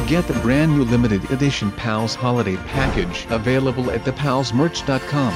get the brand new limited edition PALS holiday package available at thepalsmerch.com.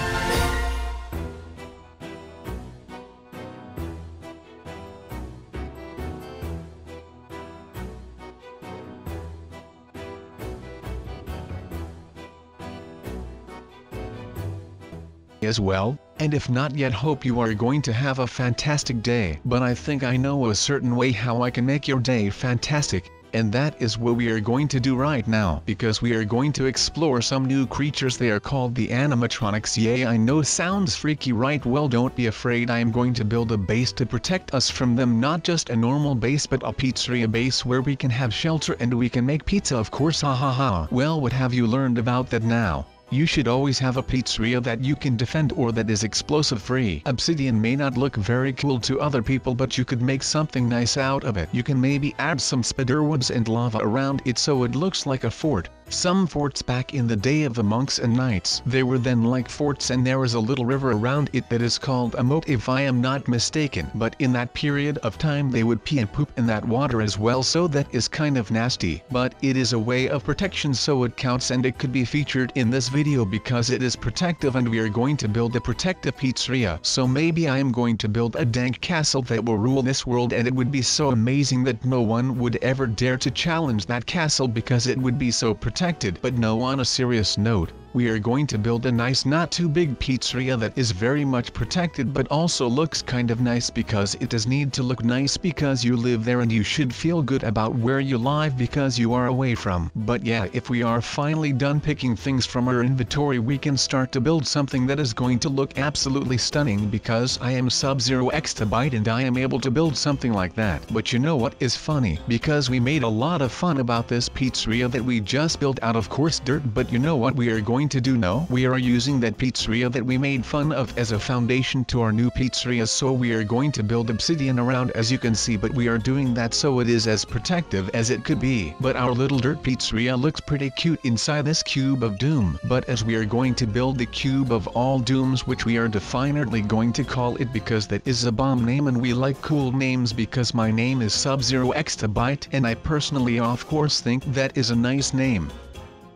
As well, and if not yet, hope you are going to have a fantastic day. But I think I know a certain way how I can make your day fantastic, and that is what we are going to do right now, because we are going to explore some new creatures. They are called the animatronics. Yay, I know, sounds freaky, right? Well, don't be afraid. I am going to build a base to protect us from them, not just a normal base but a pizzeria base where we can have shelter and we can make pizza, of course. Ha ha ha. Well, what have you learned about that now? You should always have a pizzeria that you can defend or that is explosive free. Obsidian may not look very cool to other people, but you could make something nice out of it. You can maybe add some spiderwebs and lava around it so it looks like a fort. Some forts back in the day of the monks and knights, they were then like forts, and there is a little river around it that is called a moat if I am not mistaken. But in that period of time they would pee and poop in that water as well, so that is kind of nasty. But it is a way of protection, so it counts, and it could be featured in this video because it is protective, and we are going to build a protective pizzeria. So maybe I am going to build a dank castle that will rule this world, and it would be so amazing that no one would ever dare to challenge that castle because it would be so protected. But no, on a serious note, we are going to build a nice, not too big pizzeria that is very much protected but also looks kind of nice, because it does need to look nice because you live there and you should feel good about where you live because you are away from. But yeah, if we are finally done picking things from our inventory, we can start to build something that is going to look absolutely stunning, because I am Sub-Zero Exabyte and I am able to build something like that. But you know what is funny? Because we made a lot of fun about this pizzeria that we just built out of coarse dirt, but you know what we are going to do now? We are using that pizzeria that we made fun of as a foundation to our new pizzeria, so we are going to build obsidian around, as you can see, but we are doing that so it is as protective as it could be. But our little dirt pizzeria looks pretty cute inside this cube of doom. But as we are going to build the cube of all dooms, which we are definitely going to call it, because that is a bomb name and we like cool names, because my name is Sub-Zero Exabyte and I personally of course think that is a nice name.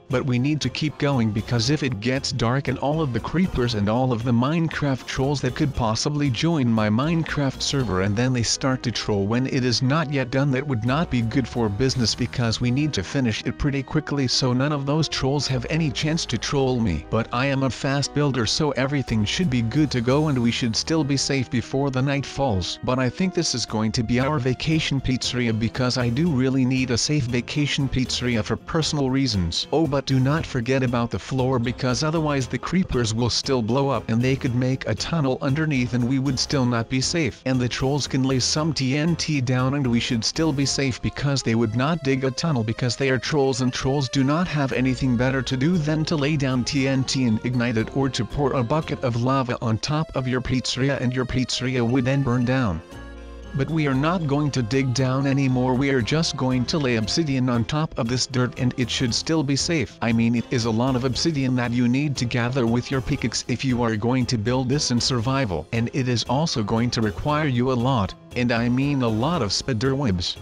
But we need to keep going, because if it gets dark and all of the creepers and all of the Minecraft trolls that could possibly join my Minecraft server and then they start to troll when it is not yet done, that would not be good for business, because we need to finish it pretty quickly so none of those trolls have any chance to troll me. But I am a fast builder, so everything should be good to go and we should still be safe before the night falls. But I think this is going to be our vacation pizzeria, because I do really need a safe vacation pizzeria for personal reasons. Oh, but do not forget about the floor, because otherwise the creepers will still blow up and they could make a tunnel underneath and we would still not be safe. And the trolls can lay some TNT down and we should still be safe, because they would not dig a tunnel because they are trolls, and trolls do not have anything better to do than to lay down TNT and ignite it, or to pour a bucket of lava on top of your pizzeria and your pizzeria would then burn down. But we are not going to dig down anymore, we are just going to lay obsidian on top of this dirt and it should still be safe. I mean, it is a lot of obsidian that you need to gather with your pickaxe if you are going to build this in survival, and it is also going to require you a lot, and I mean a lot, of spiderwebs.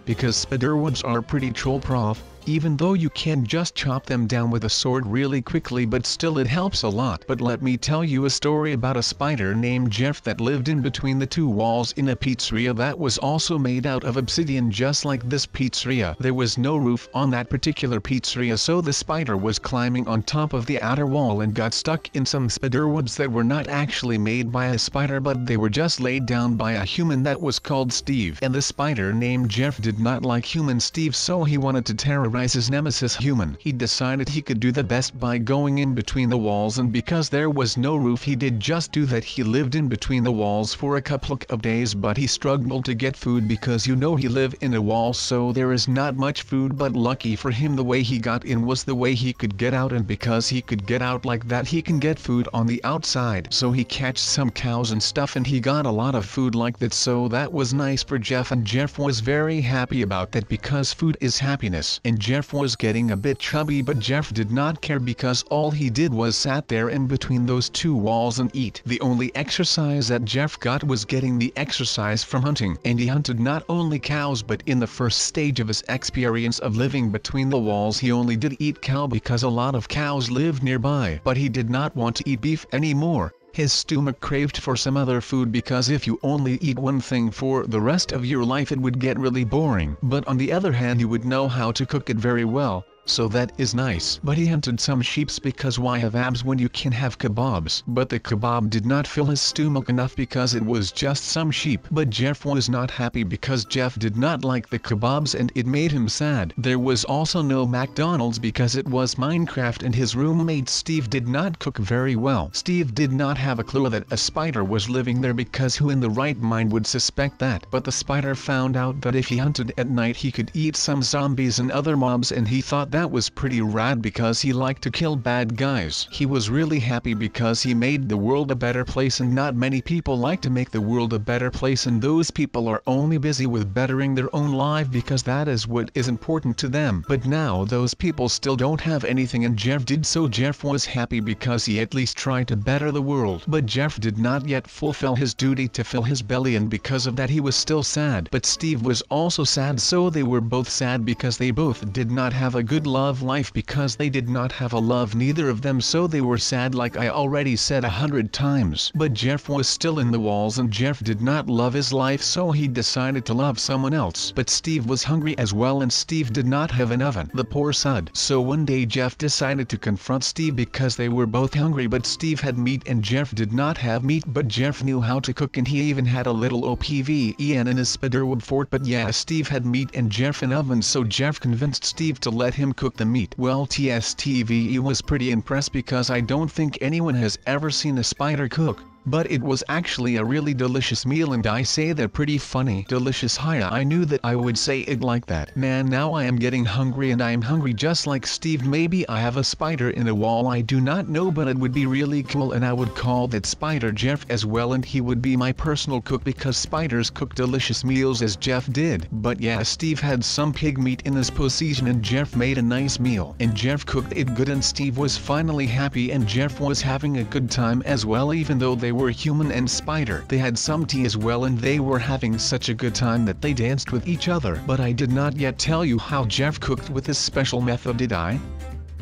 Because spiderwebs are pretty troll proof, even though you can just chop them down with a sword really quickly, but still it helps a lot. But let me tell you a story about a spider named Jeff that lived in between the two walls in a pizzeria that was also made out of obsidian, just like this pizzeria. There was no roof on that particular pizzeria, so the spider was climbing on top of the outer wall and got stuck in some spiderwebs that were not actually made by a spider, but they were just laid down by a human that was called Steve. And the spider named Jeff did not like human Steve, so he wanted to terrorize his nemesis human. He decided he could do the best by going in between the walls, and because there was no roof he did just do that. He lived in between the walls for a couple of days, but he struggled to get food because you know he lived in a wall, so there is not much food. But lucky for him, the way he got in was the way he could get out, and because he could get out like that he can get food on the outside. So he catched some cows and stuff and he got a lot of food like that, so that was nice for Jeff, and Jeff was very happy about that because food is happiness. And Jeff was getting a bit chubby, but Jeff did not care because all he did was sat there in between those two walls and eat. The only exercise that Jeff got was getting the exercise from hunting, and he hunted not only cows, but in the first stage of his experience of living between the walls he only did eat cow because a lot of cows lived nearby. But he did not want to eat beef anymore. His stomach craved for some other food because if you only eat one thing for the rest of your life it would get really boring. But on the other hand you would know how to cook it very well, so that is nice. But he hunted some sheeps because why have abs when you can have kebabs? But the kebab did not fill his stomach enough because it was just some sheep. But Jeff was not happy because Jeff did not like the kebabs and it made him sad. There was also no McDonald's because it was Minecraft, and his roommate Steve did not cook very well. Steve did not have a clue that a spider was living there because who in the right mind would suspect that? But the spider found out that if he hunted at night he could eat some zombies and other mobs, and he thought that was pretty rad because he liked to kill bad guys. He was really happy because he made the world a better place, and not many people like to make the world a better place, and those people are only busy with bettering their own life because that is what is important to them. But now those people still don't have anything, and Jeff did, so Jeff was happy because he at least tried to better the world. But Jeff did not yet fulfill his duty to fill his belly, and because of that he was still sad. But Steve was also sad, so they were both sad because they both did not have a good love life because they did not have a love, neither of them, so they were sad like I already said 100 times. But Jeff was still in the walls and Jeff did not love his life, so he decided to love someone else. But Steve was hungry as well, and Steve did not have an oven, the poor sod. So one day Jeff decided to confront Steve because they were both hungry, but Steve had meat and Jeff did not have meat. But Jeff knew how to cook and he even had a little OPVEN in his spiderweb fort. But yeah, Steve had meat and Jeff an oven, so Jeff convinced Steve to let him cook the meat. Well, TSTVE was pretty impressed because I don't think anyone has ever seen a spider cook. But it was actually a really delicious meal, and I say that pretty funny. Delicious. Hiya, I knew that I would say it like that. Man, now I am getting hungry, and I am hungry just like Steve. Maybe I have a spider in the wall, I do not know, but it would be really cool, and I would call that spider Jeff as well, and he would be my personal cook because spiders cook delicious meals as Jeff did. But yeah, Steve had some pig meat in his possession and Jeff made a nice meal, and Jeff cooked it good, and Steve was finally happy, and Jeff was having a good time as well. Even though they were human and spider, they had some tea as well, and they were having such a good time that they danced with each other. But I did not yet tell you how Jeff cooked with his special method, did I?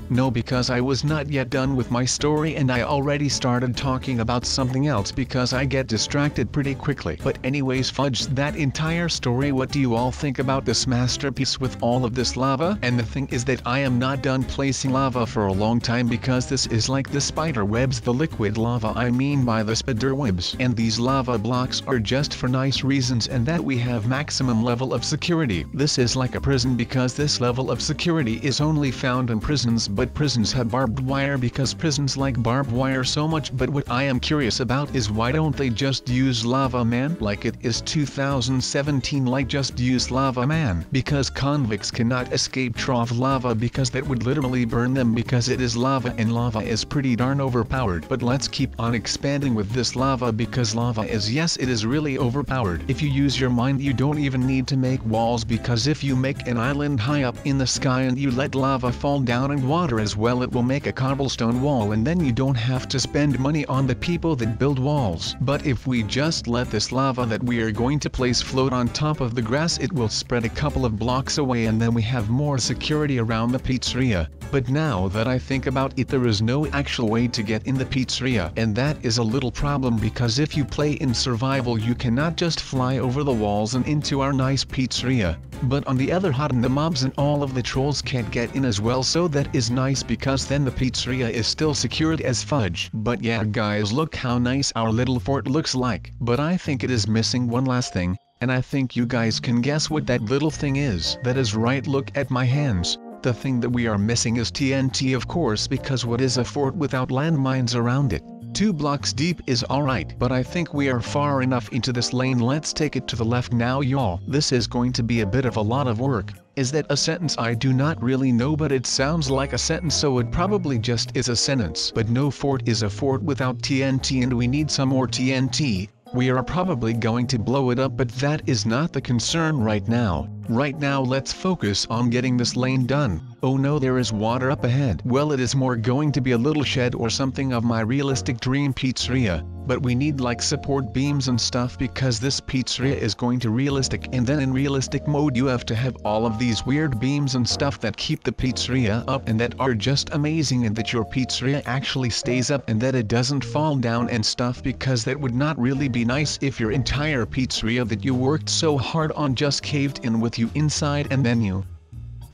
No, because I was not yet done with my story and I already started talking about something else because I get distracted pretty quickly. But anyways, fudge that entire story. What do you all think about this masterpiece with all of this lava? And the thing is that I am not done placing lava for a long time because this is like the spider webs, the liquid lava I mean by the spider webs. And these lava blocks are just for nice reasons, and that we have maximum level of security. This is like a prison because this level of security is only found in prisons, but prisons have barbed wire because prisons like barbed wire so much. But what I am curious about is why don't they just use lava man like it is 2017, like just use lava man, because convicts cannot escape trough lava because that would literally burn them because it is lava and lava is pretty darn overpowered. But let's keep on expanding with this lava because lava is, yes, it is really overpowered. If you use your mind you don't even need to make walls, because if you make an island high up in the sky and you let lava fall down and water as well, it will make a cobblestone wall, and then you don't have to spend money on the people that build walls. But if we just let this lava that we are going to place float on top of the grass, it will spread a couple of blocks away and then we have more security around the pizzeria. But now that I think about it, there is no actual way to get in the pizzeria, and that is a little problem because if you play in survival you cannot just fly over the walls and into our nice pizzeria. But on the other hand, the mobs and all of the trolls can't get in as well, so that is nice because then the pizzeria is still secured as fudge. But yeah guys, look how nice our little fort looks like. But I think it is missing one last thing, and I think you guys can guess what that little thing is. That is right, look at my hands. The thing that we are missing is TNT, of course, because what is a fort without landmines around it? 2 blocks deep is alright, but I think we are far enough into this lane. Let's take it to the left now y'all. This is going to be a bit of a lot of work. Is that a sentence? I do not really know, but it sounds like a sentence, so it probably just is a sentence. But no fort is a fort without TNT, and we need some more TNT. We are probably going to blow it up, but that is not the concern right now. Right now let's focus on getting this lane done. Oh no, there is water up ahead. Well, it is more going to be a little shed or something of my realistic dream pizzeria, but we need like support beams and stuff because this pizzeria is going to realistic, and then in realistic mode you have to have all of these weird beams and stuff that keep the pizzeria up and that are just amazing, and that your pizzeria actually stays up and that it doesn't fall down and stuff, because that would not really be nice if your entire pizzeria that you worked so hard on just caved in with you inside, and then you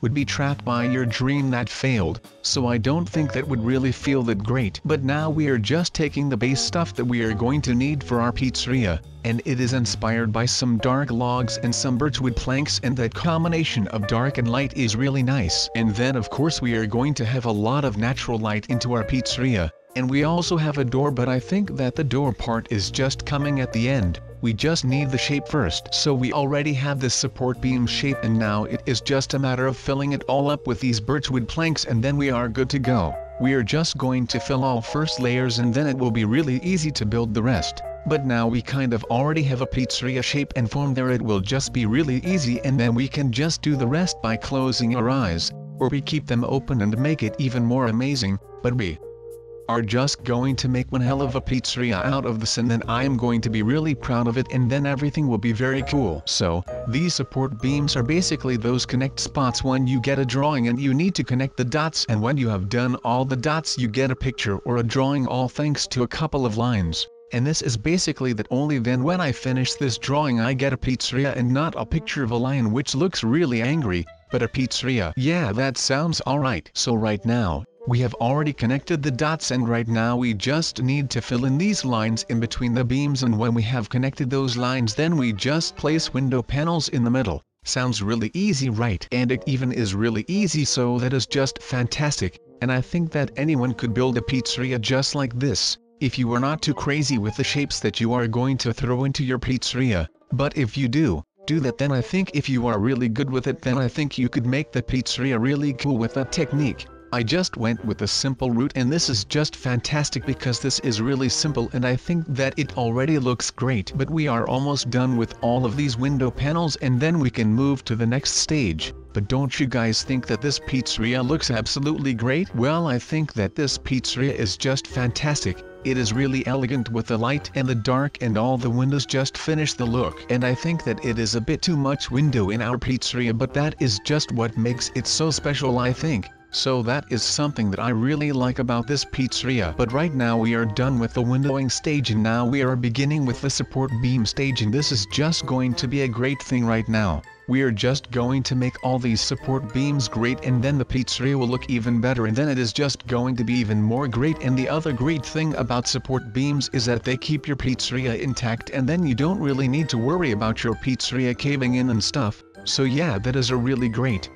would be trapped by your dream that failed. So I don't think that would really feel that great. But now we are just taking the base stuff that we are going to need for our pizzeria, and it is inspired by some dark logs and some birchwood planks, and that combination of dark and light is really nice. And then of course we are going to have a lot of natural light into our pizzeria, and we also have a door, but I think that the door part is just coming at the end. We just need the shape first. So we already have this support beam shape, and now it is just a matter of filling it all up with these birchwood planks, and then we are good to go. We are just going to fill all first layers, and then it will be really easy to build the rest. But now we kind of already have a pizzeria shape and form there, it will just be really easy, and then we can just do the rest by closing our eyes, or we keep them open and make it even more amazing. But we are just going to make one hell of a pizzeria out of this, and then I am going to be really proud of it, and then everything will be very cool. So, these support beams are basically those connect spots when you get a drawing and you need to connect the dots, and when you have done all the dots you get a picture or a drawing, all thanks to a couple of lines. And this is basically that. Only then when I finish this drawing I get a pizzeria and not a picture of a lion which looks really angry, but a pizzeria. Yeah, that sounds alright. So right now, we have already connected the dots, and right now we just need to fill in these lines in between the beams, and when we have connected those lines then we just place window panels in the middle. Sounds really easy, right? And it even is really easy, so that is just fantastic, and I think that anyone could build a pizzeria just like this, if you are not too crazy with the shapes that you are going to throw into your pizzeria. But if you do that, then I think if you are really good with it, then I think you could make the pizzeria really cool with that technique. I just went with a simple route, and this is just fantastic because this is really simple, and I think that it already looks great. But we are almost done with all of these window panels, and then we can move to the next stage. But don't you guys think that this pizzeria looks absolutely great? Well, I think that this pizzeria is just fantastic. It is really elegant with the light and the dark, and all the windows just finish the look. And I think that it is a bit too much window in our pizzeria, but that is just what makes it so special, I think. So that is something that I really like about this pizzeria. But right now we are done with the windowing stage, and now we are beginning with the support beam stage, and this is just going to be a great thing right now. We are just going to make all these support beams great, and then the pizzeria will look even better, and then it is just going to be even more great. And the other great thing about support beams is that they keep your pizzeria intact, and then you don't really need to worry about your pizzeria caving in and stuff. So yeah, that is a really great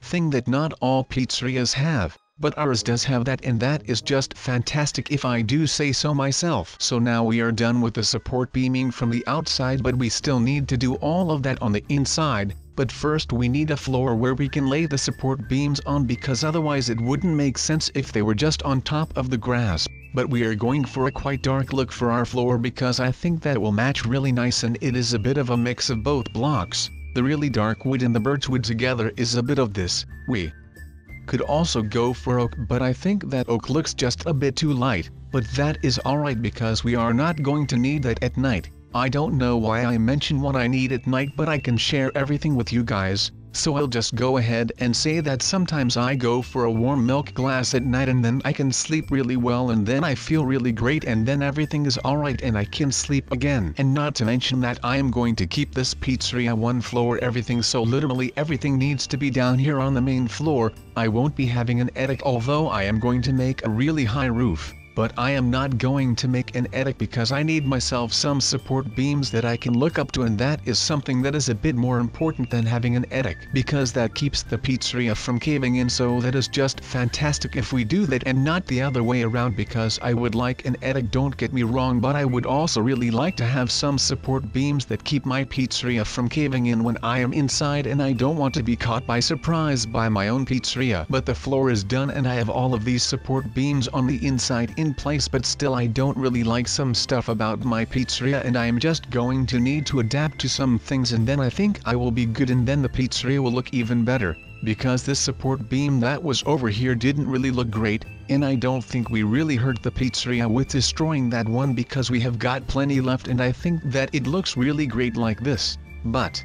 thing that not all pizzerias have, but ours does have that, and that is just fantastic if I do say so myself. So now we are done with the support beaming from the outside, but we still need to do all of that on the inside. But first we need a floor where we can lay the support beams on, because otherwise it wouldn't make sense if they were just on top of the grass. But we are going for a quite dark look for our floor, because I think that will match really nice, and it is a bit of a mix of both blocks. The really dark wood and the birchwood together is a bit of this. We could also go for oak, but I think that oak looks just a bit too light, but that is alright because we are not going to need that at night. I don't know why I mention what I need at night, but I can share everything with you guys. So I'll just go ahead and say that sometimes I go for a warm milk glass at night, and then I can sleep really well, and then I feel really great, and then everything is alright and I can sleep again. And not to mention that I am going to keep this pizzeria one floor everything, so literally everything needs to be down here on the main floor. I won't be having an attic, although I am going to make a really high roof. But I am not going to make an attic because I need myself some support beams that I can look up to, and that is something that is a bit more important than having an attic, because that keeps the pizzeria from caving in. So that is just fantastic if we do that, and not the other way around, because I would like an attic, don't get me wrong, but I would also really like to have some support beams that keep my pizzeria from caving in when I am inside, and I don't want to be caught by surprise by my own pizzeria. But the floor is done and I have all of these support beams on the inside in place, but still I don't really like some stuff about my pizzeria, and I am just going to need to adapt to some things, and then I think I will be good, and then the pizzeria will look even better, because this support beam that was over here didn't really look great, and I don't think we really hurt the pizzeria with destroying that one, because we have got plenty left, and I think that it looks really great like this. But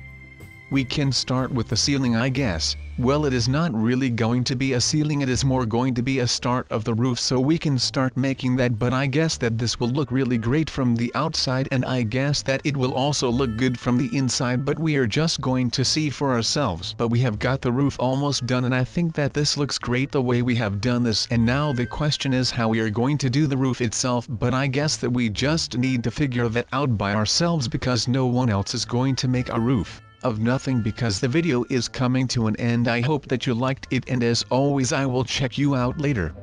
we can start with the ceiling, I guess. Well, it is not really going to be a ceiling, it is more going to be a start of the roof, so we can start making that, but I guess that this will look really great from the outside, and I guess that it will also look good from the inside, but we are just going to see for ourselves. But we have got the roof almost done, and I think that this looks great the way we have done this, and now the question is how we are going to do the roof itself, but I guess that we just need to figure that out by ourselves, because no one else is going to make a roof of nothing, because the video is coming to an end. I hope that you liked it, and as always I will check you out later.